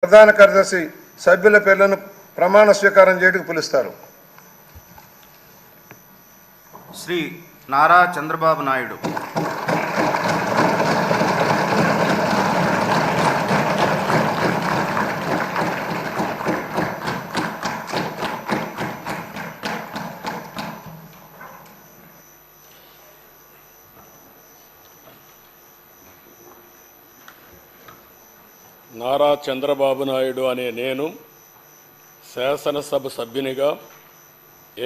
ప్రధాన కార్యదర్శి సభ్యుల పేర్లను ప్రమాణ స్వీకారం చేయడానికి పిలుస్తారు. శ్రీ నారా చంద్రబాబు నాయుడు. నారా చంద్రబాబు నాయుడు అనే నేను శాసనసభ సభ్యునిగా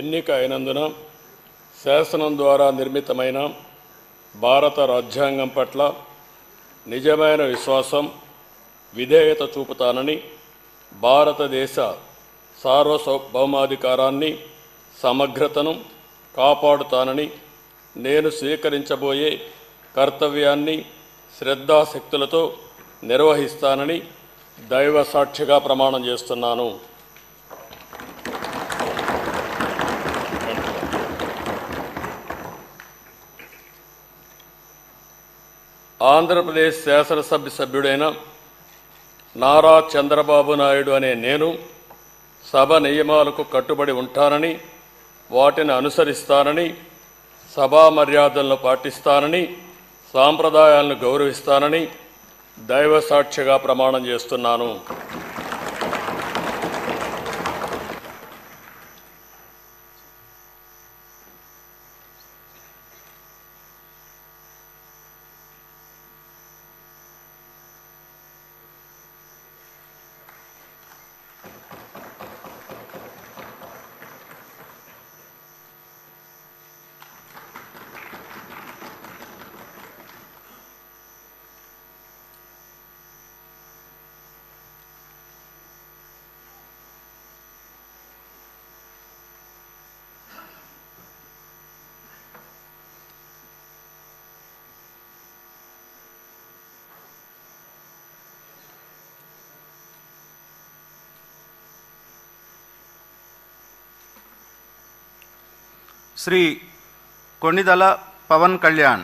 ఎన్నిక అయినందున శాసనం ద్వారా నిర్మితమైన భారత రాజ్యాంగం పట్ల నిజమైన విశ్వాసం, విధేయత చూపుతానని, భారతదేశ సార్వభౌమాధికారాన్ని, సమగ్రతను కాపాడుతానని, నేను స్వీకరించబోయే కర్తవ్యాన్ని శ్రద్ధాశక్తులతో నిర్వహిస్తానని దైవ సాక్షిగా ప్రమాణం చేస్తున్నాను. ఆంధ్రప్రదేశ్ శాసనసభ సభ్యుడైన నారా చంద్రబాబు నాయుడు అనే నేను సభ నియమాలకు కట్టుబడి ఉంటానని, వాటిని అనుసరిస్తానని, సభా మర్యాదలను పాటిస్తానని, సాంప్రదాయాలను గౌరవిస్తానని దైవ సాక్షిగా ప్రమాణం చేస్తున్నాను. శ్రీ కొణిదల పవన్ కళ్యాణ్.